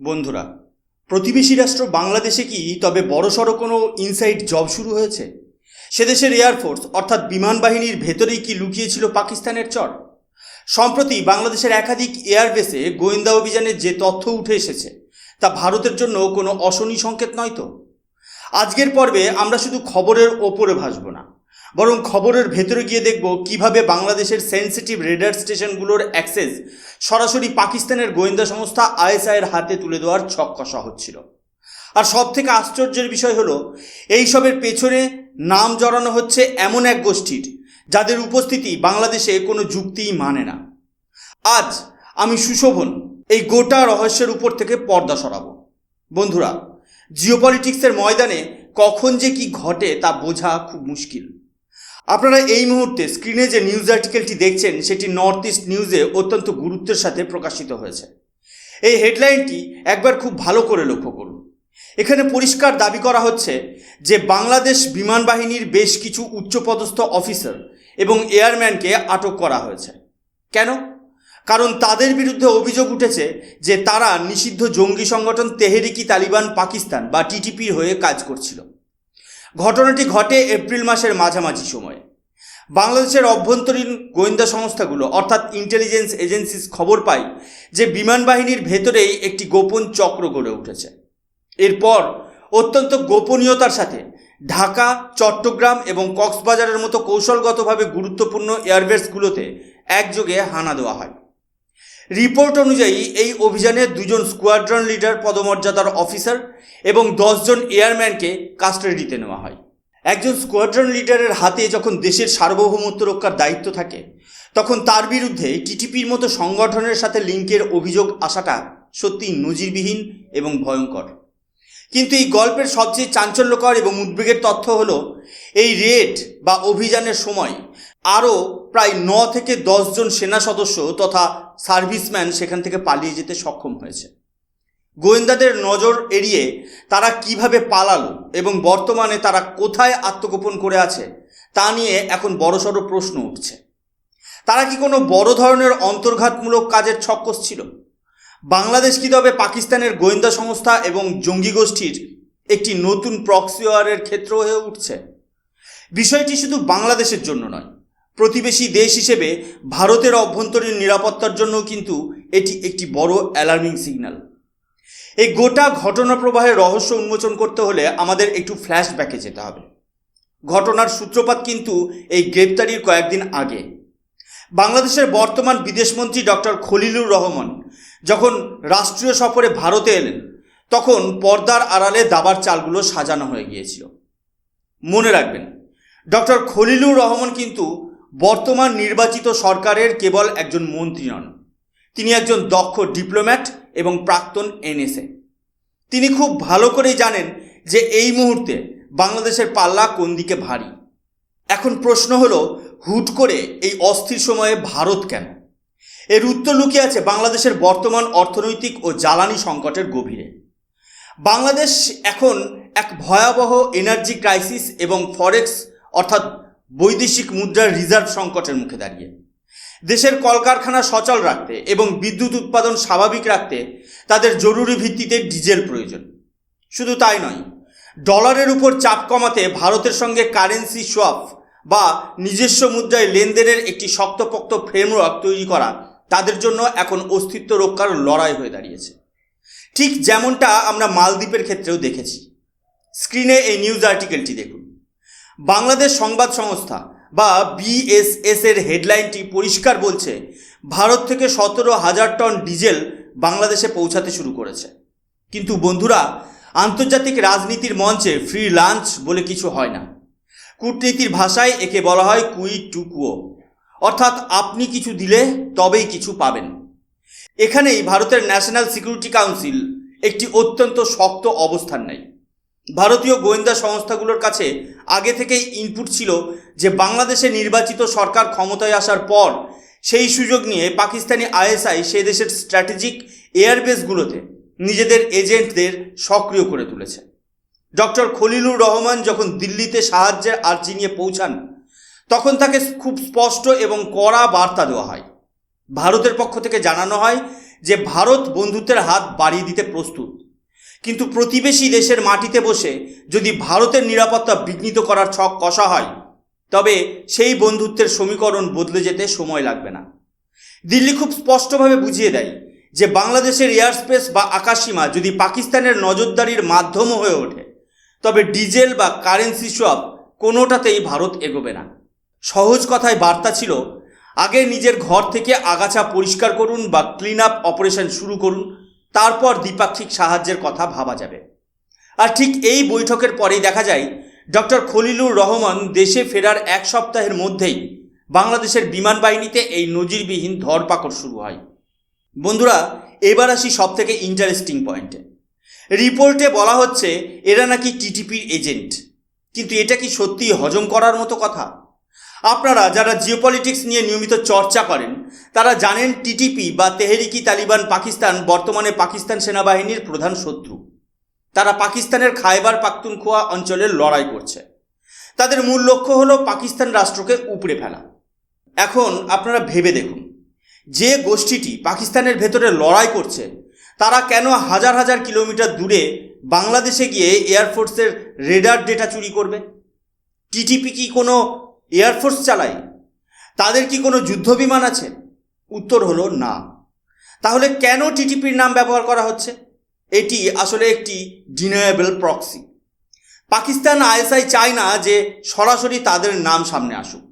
বন্ধুরা, প্রতিবেশী রাষ্ট্র বাংলাদেশে কি তবে বড়সড় কোনো ইনসাইড জব শুরু হয়েছে? সে দেশের এয়ারফোর্স অর্থাৎ বিমান বাহিনীর ভেতরেই কি লুকিয়েছিল পাকিস্তানের চর? সম্প্রতি বাংলাদেশের একাধিক এয়ারবেসে গোয়েন্দা অভিযানের যে তথ্য উঠে এসেছে তা ভারতের জন্য কোনো অশনি সংকেত নয় তো? আজকের পর্বে আমরা শুধু খবরের ওপরে ভাসব না, বরং খবরের ভেতরে গিয়ে দেখব কিভাবে বাংলাদেশের সেন্সিটিভ রেডার স্টেশনগুলোর অ্যাক্সেস সরাসরি পাকিস্তানের গোয়েন্দা সংস্থা আইএসআইয়ের হাতে তুলে দেওয়ার ছক কষা হচ্ছিল। আর সব থেকে আশ্চর্যের বিষয় হলো, এইসবের পেছনে নাম জড়ানো হচ্ছে এমন এক গোষ্ঠীর যাদের উপস্থিতি বাংলাদেশে কোনো যুক্তিই মানে না। আজ আমি সুশোভন এই গোটা রহস্যের উপর থেকে পর্দা সরাবো। বন্ধুরা, জিওপলিটিক্সের ময়দানে কখন যে কি ঘটে তা বোঝা খুব মুশকিল। আপনারা এই মুহূর্তে স্ক্রিনে যে নিউজ আর্টিকেলটি দেখছেন সেটি নর্থ ইস্ট নিউজে অত্যন্ত গুরুত্বের সাথে প্রকাশিত হয়েছে। এই হেডলাইনটি একবার খুব ভালো করে লক্ষ্য করুন। এখানে পরিষ্কার দাবি করা হচ্ছে যে বাংলাদেশ বিমান বাহিনীর বেশ কিছু উচ্চপদস্থ অফিসার এবং এয়ারম্যানকে আটক করা হয়েছে। কেন? কারণ তাদের বিরুদ্ধে অভিযোগ উঠেছে যে তারা নিষিদ্ধ জঙ্গি সংগঠন তেহরিকি তালিবান পাকিস্তান বা টিটিপির হয়ে কাজ করছিল। ঘটনাটি ঘটে এপ্রিল মাসের মাঝামাঝি সময়ে। বাংলাদেশের অভ্যন্তরীণ গোয়েন্দা সংস্থাগুলো অর্থাৎ ইন্টেলিজেন্স এজেন্সিস খবর পায় যে বিমান বাহিনীর ভেতরেই একটি গোপন চক্র গড়ে উঠেছে। এরপর অত্যন্ত গোপনীয়তার সাথে ঢাকা, চট্টগ্রাম এবং কক্সবাজারের মতো কৌশলগতভাবে গুরুত্বপূর্ণ এয়ারবেসগুলোতে একযোগে হানা দেওয়া হয়। রিপোর্ট অনুযায়ী এই অভিযানে 2 জন স্কোয়াড্রন লিডার পদমর্যাদার অফিসার এবং 10 জন এয়ারম্যানকে কাস্টাডিতে নেওয়া হয়। একজন স্কোয়াড্রন লিডারের হাতে যখন দেশের সার্বভৌমত্ব রক্ষার দায়িত্ব থাকে, তখন তার বিরুদ্ধে টিটিপির মতো সংগঠনের সাথে লিঙ্কের অভিযোগ আসাটা সত্যিই নজিরবিহীন এবং ভয়ঙ্কর। কিন্তু এই গল্পের সবচেয়ে চাঞ্চল্যকর এবং উদ্বেগের তথ্য হলো, এই রেড বা অভিযানের সময় আরও প্রায় 9 থেকে 10 জন সেনা সদস্য তথা সার্ভিসম্যান সেখান থেকে পালিয়ে যেতে সক্ষম হয়েছে। গোয়েন্দাদের নজর এড়িয়ে তারা কিভাবে পালালো এবং বর্তমানে তারা কোথায় আত্মগোপন করে আছে তা নিয়ে এখন বড়সড় প্রশ্ন উঠছে। তারা কি কোনো বড় ধরনের অন্তর্ঘাতমূলক কাজের ছক কষছিল? বাংলাদেশ কি তবে পাকিস্তানের গোয়েন্দা সংস্থা এবং জঙ্গি গোষ্ঠীর একটি নতুন প্রক্সি ওয়ারের ক্ষেত্র হয়ে উঠছে? বিষয়টি শুধু বাংলাদেশের জন্য নয়, প্রতিবেশী দেশ হিসেবে ভারতের অভ্যন্তরীণ নিরাপত্তার জন্য কিন্তু এটি একটি বড় অ্যালার্মিং সিগন্যাল। এই গোটা ঘটনা প্রবাহের রহস্য উন্মোচন করতে হলে আমাদের একটু ফ্ল্যাশব্যাকে যেতে হবে। ঘটনার সূত্রপাত কিন্তু এই গ্রেপ্তারির কয়েকদিন আগে। বাংলাদেশের বর্তমান বিদেশমন্ত্রী ডক্টর খলিলুর রহমান যখন রাষ্ট্রীয় সফরে ভারতে এলেন, তখন পর্দার আড়ালে দাবার চালগুলো সাজানো হয়ে গিয়েছিল। মনে রাখবেন, ডক্টর খলিলুর রহমান কিন্তু বর্তমান নির্বাচিত সরকারের কেবল একজন মন্ত্রী নন, তিনি একজন দক্ষ ডিপ্লোম্যাট এবং প্রাক্তন এনএসএ। তিনি খুব ভালো করেই জানেন যে এই মুহূর্তে বাংলাদেশের পাল্লা কোন দিকে ভারী। এখন প্রশ্ন হলো, হুট করে এই অস্থির সময়ে ভারত কেন? এর উত্তর লুকিয়ে আছে বাংলাদেশের বর্তমান অর্থনৈতিক ও জ্বালানি সংকটের গভীরে। বাংলাদেশ এখন এক ভয়াবহ এনার্জি ক্রাইসিস এবং ফরেক্স অর্থাৎ বৈদেশিক মুদ্রার রিজার্ভ সংকটের মুখে দাঁড়িয়ে। দেশের কলকারখানা সচল রাখতে এবং বিদ্যুৎ উৎপাদন স্বাভাবিক রাখতে তাদের জরুরি ভিত্তিতে ডিজেল প্রয়োজন। শুধু তাই নয়, ডলারের উপর চাপ কমাতে ভারতের সঙ্গে কারেন্সি সোয়াপ বা নিজস্ব মুদ্রায় লেনদেনের একটি শক্তপোক্ত ফ্রেমওয়ার্ক তৈরি করা তাদের জন্য এখন অস্তিত্ব রক্ষার লড়াই হয়ে দাঁড়িয়েছে। ঠিক যেমনটা আমরা মালদ্বীপের ক্ষেত্রেও দেখেছি। স্ক্রিনে এই নিউজ আর্টিকেলটি দেখুন। বাংলাদেশ সংবাদ সংস্থা বা বিএসএস এর হেডলাইনটি পরিষ্কার বলছে, ভারত থেকে 17,000 টন ডিজেল বাংলাদেশে পৌঁছাতে শুরু করেছে। কিন্তু বন্ধুরা, আন্তর্জাতিক রাজনীতির মঞ্চে ফ্রি লাঞ্চ বলে কিছু হয় না। কূটনীতির ভাষায় একে বলা হয় কুইড টু কুও, অর্থাৎ আপনি কিছু দিলে তবেই কিছু পাবেন। এখানেই ভারতের ন্যাশনাল সিকিউরিটি কাউন্সিল একটি অত্যন্ত শক্ত অবস্থান নেয়। ভারতীয় গোয়েন্দা সংস্থাগুলোর কাছে আগে থেকেই ইনপুট ছিল যে বাংলাদেশে নির্বাচিত সরকার ক্ষমতায় আসার পর সেই সুযোগ নিয়ে পাকিস্তানি আইএসআই সে দেশের স্ট্র্যাটেজিক এয়ারবেসগুলোতে নিজেদের এজেন্টদের সক্রিয় করে তুলেছে। ডক্টর খলিলুর রহমান যখন দিল্লিতে সাহায্যের আর্জি নিয়ে পৌঁছান, তখন তাকে খুব স্পষ্ট এবং কড়া বার্তা দেওয়া হয়। ভারতের পক্ষ থেকে জানানো হয় যে ভারত বন্ধুত্বের হাত বাড়িয়ে দিতে প্রস্তুত, কিন্তু প্রতিবেশী দেশের মাটিতে বসে যদি ভারতের নিরাপত্তা বিঘ্নিত করার ছক কষা হয়, তবে সেই বন্ধুত্বের সমীকরণ বদলে যেতে সময় লাগবে না। দিল্লি খুব স্পষ্টভাবে বুঝিয়ে দেয় যে বাংলাদেশের এয়ার স্পেস বা আকাশসীমা যদি পাকিস্তানের নজরদারির মাধ্যমও হয়ে ওঠে, তবে ডিজেল বা কারেন্সি সোয়াপ কোনোটাতেই ভারত এগোবে না। সহজ কথায় বার্তা ছিল, আগে নিজের ঘর থেকে আগাছা পরিষ্কার করুন বা ক্লিন আপ অপারেশন শুরু করুন, তারপর দ্বিপাক্ষিক সাহায্যের কথা ভাবা যাবে। আর ঠিক এই বৈঠকের পরেই দেখা যায় ডক্টর খলিলুর রহমান দেশে ফেরার এক সপ্তাহের মধ্যেই বাংলাদেশের বিমান বাহিনীতে এই নজিরবিহীন ধরপাকড় শুরু হয়। বন্ধুরা, এবার আসি সবথেকে ইন্টারেস্টিং পয়েন্টে। রিপোর্টে বলা হচ্ছে এরা নাকি টিটিপির এজেন্ট, কিন্তু এটা কি সত্যি হজম করার মতো কথা? আপনারা যারা জিওপলিটিক্স নিয়ে নিয়মিত চর্চা করেন তারা জানেন টিটিপি বা তেহরিকি তালিবান পাকিস্তান বর্তমানে পাকিস্তান সেনাবাহিনীর প্রধান শত্রু। তারা পাকিস্তানের খায়বার পাখতুনখোয়া অঞ্চলের লড়াই করছে। তাদের মূল লক্ষ্য হলো পাকিস্তান রাষ্ট্রকে উপড়ে ফেলা। এখন আপনারা ভেবে দেখুন, যে গোষ্ঠীটি পাকিস্তানের ভেতরে লড়াই করছে তারা কেন হাজার হাজার কিলোমিটার দূরে বাংলাদেশে গিয়ে এয়ারফোর্সের রেডার ডেটা চুরি করবে? টিটিপি কি কোনো এয়ারফোর্স চালায়? তাদের কি কোনো যুদ্ধবিমান আছে? উত্তর হলো না। তাহলে কেন টিটিপির নাম ব্যবহার করা হচ্ছে? এটি আসলে একটি ডিনায়েবল প্রক্সি। পাকিস্তান আইএসআই চায় না যে সরাসরি তাদের নাম সামনে আসুক,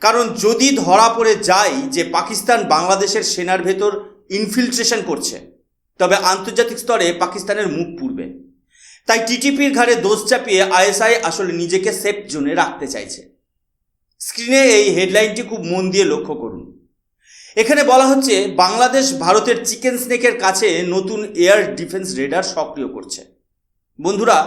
কারণ যদি ধরা পড়ে যায় যে পাকিস্তান বাংলাদেশের সেনার ভেতর ইনফিল্ট্রেশন করছে, তবে আন্তর্জাতিক স্তরে পাকিস্তানের মুখ পুড়বে। তাই টিটিপির ঘাড়ে দোষ চাপিয়ে আইএসআই আসলে নিজেকে সেফ জোনে রাখতে চাইছে। স্ক্রিনে এই হেডলাইনটি খুব মন দিয়ে লক্ষ্য করুন। এখানে বলা হচ্ছে বাংলাদেশ ভারতের চিকেন স্নেকের কাছে নতুন এয়ার ডিফেন্স রেডার সক্রিয় করছে। বন্ধুরা,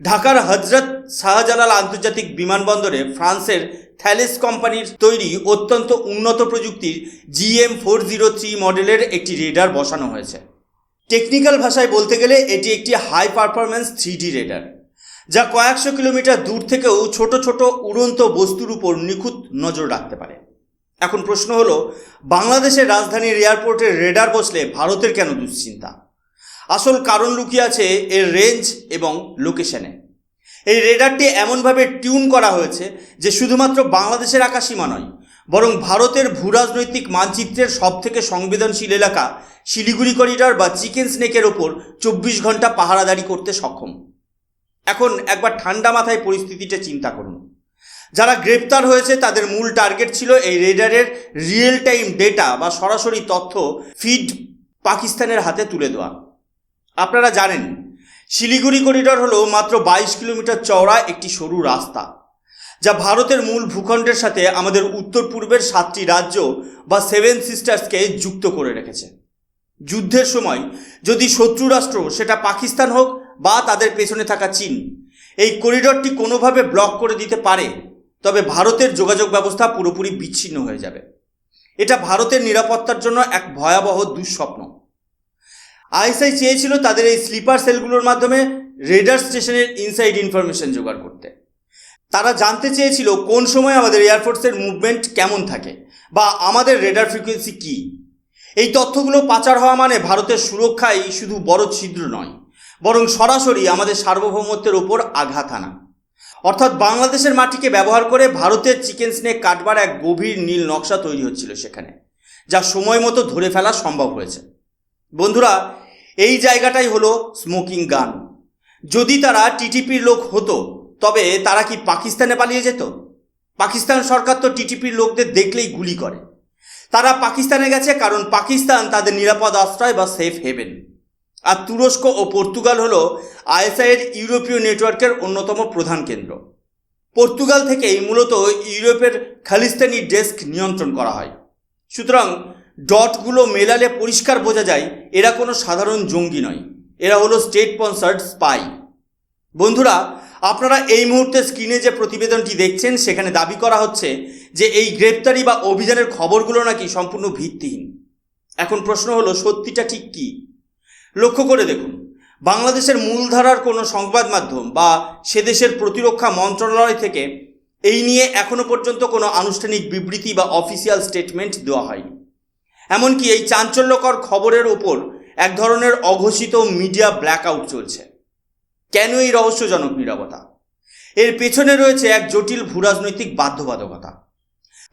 ঢাকার হজরত শাহজালাল আন্তর্জাতিক বিমানবন্দরে ফ্রান্সের থ্যালেস কোম্পানির তৈরি অত্যন্ত উন্নত প্রযুক্তির GM403 মডেলের একটি রেডার বসানো হয়েছে। টেকনিক্যাল ভাষায় বলতে গেলে এটি একটি হাই পারফরম্যান্স 3D রেডার, যা কয়েকশো কিলোমিটার দূর থেকেও ছোট ছোট উড়ন্ত বস্তুর উপর নিখুঁত নজর রাখতে পারে। এখন প্রশ্ন হলো, বাংলাদেশের রাজধানীর এয়ারপোর্টের রেডার বসলে ভারতের কেন দুশ্চিন্তা? আসল কারণ লুকিয়ে আছে এর রেঞ্জ এবং লোকেশনে। এই রেডারটি এমনভাবে টিউন করা হয়েছে যে শুধুমাত্র বাংলাদেশের আকাশসীমা নয়, বরং ভারতের ভূরাজনৈতিক মানচিত্রের সবথেকে সংবেদনশীল এলাকা শিলিগুড়ি করিডর বা চিকেন স্নেকের ওপর 24 ঘন্টা পাহারাদারি করতে সক্ষম। এখন একবার ঠান্ডা মাথায় পরিস্থিতিটা চিন্তা করুন। যারা গ্রেপ্তার হয়েছে তাদের মূল টার্গেট ছিল এই রেডারের রিয়েল টাইম ডেটা বা সরাসরি তথ্য ফিড পাকিস্তানের হাতে তুলে দেওয়া। আপনারা জানেন শিলিগুড়ি করিডর হলো মাত্র 22 কিলোমিটার চওড়া একটি সরু রাস্তা, যা ভারতের মূল ভূখণ্ডের সাথে আমাদের উত্তর পূর্বের 7টি রাজ্য বা 7 সিস্টার্সকে যুক্ত করে রেখেছে। যুদ্ধের সময় যদি শত্রু রাষ্ট্র, সেটা পাকিস্তান হোক বা তাদের পেছনে থাকা চীন, এই করিডরটি কোনোভাবে ব্লক করে দিতে পারে, তবে ভারতের যোগাযোগ ব্যবস্থা পুরোপুরি বিচ্ছিন্ন হয়ে যাবে। এটা ভারতের নিরাপত্তার জন্য এক ভয়াবহ দুঃস্বপ্ন। আইএসআই চেয়েছিল তাদের এই স্লিপার সেলগুলোর মাধ্যমে রেডার স্টেশনের ইনসাইড ইনফরমেশন জোগাড় করতে। তারা জানতে চেয়েছিল কোন সময় আমাদের এয়ারফোর্সের মুভমেন্ট কেমন থাকে বা আমাদের রেডার ফ্রিকোয়েন্সি কী। এই তথ্যগুলো পাচার হওয়া মানে ভারতের সুরক্ষাই শুধু বড় ছিদ্র নয়, বরং সরাসরি আমাদের সার্বভৌমত্বের ওপর আঘাত আনা। অর্থাৎ বাংলাদেশের মাটিকে ব্যবহার করে ভারতের চিকেন স্নেক কাটবার এক গভীর নীল নকশা তৈরি হচ্ছিল সেখানে, যা সময় মতো ধরে ফেলা সম্ভব হয়েছে। বন্ধুরা, এই জায়গাটাই হলো স্মোকিং গান। যদি তারা টিটিপির লোক হতো, তবে তারা কি পাকিস্তানে পালিয়ে যেত? পাকিস্তান সরকার তো টিটিপির লোকদের দেখলেই গুলি করে। তারা পাকিস্তানে গেছে কারণ পাকিস্তান তাদের নিরাপদ আশ্রয় বা সেফ হেভেন। আর তুরস্ক ও পর্তুগাল হলো আইএসআইয়ের ইউরোপীয় নেটওয়ার্কের অন্যতম প্রধান কেন্দ্র। পর্তুগাল থেকেই মূলত ইউরোপের খালিস্তানি ডেস্ক নিয়ন্ত্রণ করা হয়। সুতরাং ডটগুলো মেলালে পরিষ্কার বোঝা যায় এরা কোনো সাধারণ জঙ্গি নয়, এরা হলো স্টেট স্পন্সার্ড স্পাই। বন্ধুরা, আপনারা এই মুহূর্তে স্ক্রিনে যে প্রতিবেদনটি দেখছেন সেখানে দাবি করা হচ্ছে যে এই গ্রেপ্তারি বা অভিযানের খবরগুলো নাকি সম্পূর্ণ ভিত্তিহীন। এখন প্রশ্ন হলো, সত্যিটা ঠিক কী? লক্ষ্য করে দেখুন, বাংলাদেশের মূলধারার কোনো সংবাদ মাধ্যম বা সে দেশের প্রতিরক্ষা মন্ত্রণালয় থেকে এই নিয়ে এখনো পর্যন্ত কোনো আনুষ্ঠানিক বিবৃতি বা অফিসিয়াল স্টেটমেন্ট দেওয়া হয়নি। এমনকি এই চাঞ্চল্যকর খবরের ওপর এক ধরনের অঘোষিত মিডিয়া ব্ল্যাকআউট চলছে। কেন এই রহস্যজনক নীরবতা? এর পেছনে রয়েছে এক জটিল ভূরাজনৈতিক বাধ্যবাধকতা।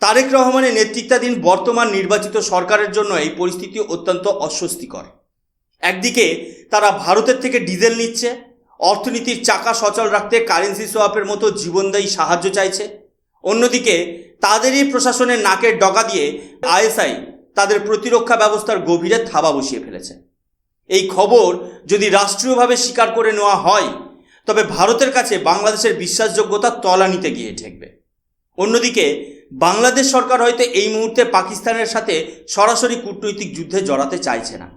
তারেক রহমানের নেতৃত্বাধীন বর্তমান নির্বাচিত সরকারের জন্য এই পরিস্থিতি অত্যন্ত অস্বস্তিকর। একদিকে তারা ভারতের থেকে ডিজেল নিচ্ছে, অর্থনীতির চাকা সচল রাখতে কারেন্সি সোয়াপের মতো জীবনদায়ী সাহায্য চাইছে। অন্যদিকে তাদেরই প্রশাসনের নাকের ডগা দিয়ে আইএসআই তাদের প্রতিরক্ষা ব্যবস্থার গভীরে থাবা বসিয়ে ফেলেছে। এই খবর যদি রাষ্ট্রীয়ভাবে স্বীকার করে নেওয়া হয় তবে ভারতের কাছে বাংলাদেশের বিশ্বাসযোগ্যতা তলানিতে গিয়ে ঠেকবে। অন্যদিকে বাংলাদেশ সরকার হয়তো এই মুহূর্তে পাকিস্তানের সাথে সরাসরি কূটনৈতিক যুদ্ধে জড়াতে চাইছে না।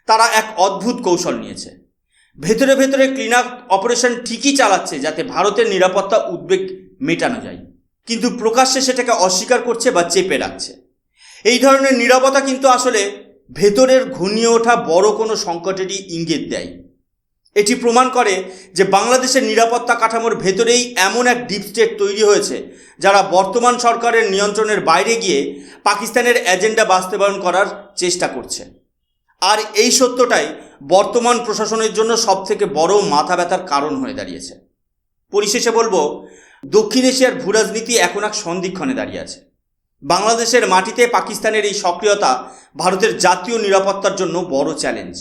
তারা এক অদ্ভুত কৌশল নিয়েছে। ভেতরে ভেতরে ক্লিন আপ অপারেশন ঠিকই চালাচ্ছে যাতে ভারতের নিরাপত্তা উদ্বেগ মেটানো যায়, কিন্তু প্রকাশ্যে সেটাকে অস্বীকার করছে বা চেপে রাখছে। এই ধরনের নীরবতা কিন্তু আসলে ভেতরের ঘনিয়ে ওঠা বড় কোনো সংকটেরই ইঙ্গিত দেয়। এটি প্রমাণ করে যে বাংলাদেশের নিরাপত্তা কাঠামোর ভেতরেই এমন এক ডিপ স্টেট তৈরি হয়েছে যারা বর্তমান সরকারের নিয়ন্ত্রণের বাইরে গিয়ে পাকিস্তানের এজেন্ডা বাস্তবায়ন করার চেষ্টা করছে। আর এই সত্যটাই বর্তমান প্রশাসনের জন্য সবথেকে বড় মাথা ব্যথার কারণ হয়ে দাঁড়িয়েছে। পরিশেষে বলবো, দক্ষিণ এশিয়ার ভূরাজনীতি এখন এক সন্ধিক্ষণে দাঁড়িয়ে আছে। বাংলাদেশের মাটিতে পাকিস্তানের এই সক্রিয়তা ভারতের জাতীয় নিরাপত্তার জন্য বড় চ্যালেঞ্জ।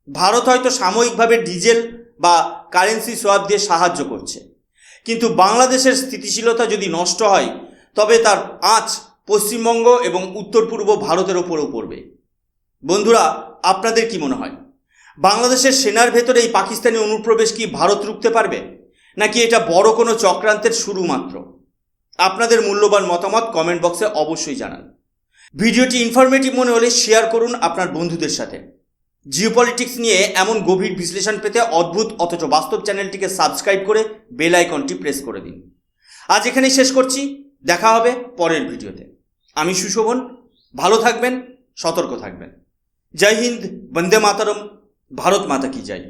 ভারত হয়তো সাময়িকভাবে ডিজেল বা কারেন্সি সোয়াপ দিয়ে সাহায্য করছে, কিন্তু বাংলাদেশের স্থিতিশীলতা যদি নষ্ট হয় তবে তার আঁচ পশ্চিমবঙ্গ এবং উত্তর পূর্ব ভারতের ওপরেও পড়বে। বন্ধুরা, আপনাদের কি মনে হয়, বাংলাদেশের সেনার ভেতরে এই পাকিস্তানি অনুপ্রবেশ কি ভারত রুখতে পারবে, নাকি এটা বড় কোনো চক্রান্তের শুরু মাত্র? আপনাদের মূল্যবান মতামত কমেন্ট বক্সে অবশ্যই জানান। ভিডিওটি ইনফরমেটিভ মনে হলে শেয়ার করুন আপনার বন্ধুদের সাথে। জিওপলিটিক্স নিয়ে এমন গভীর বিশ্লেষণ পেতে অদ্ভুত অথচ বাস্তব চ্যানেলটিকে সাবস্ক্রাইব করে বেল আইকনটি প্রেস করে দিন। আজ এখানেই শেষ করছি, দেখা হবে পরের ভিডিওতে। আমি সুশোভন, ভালো থাকবেন, সতর্ক থাকবেন। জয় হিন্দ, বন্দে মাতরম, ভারত মাতা কি জয়।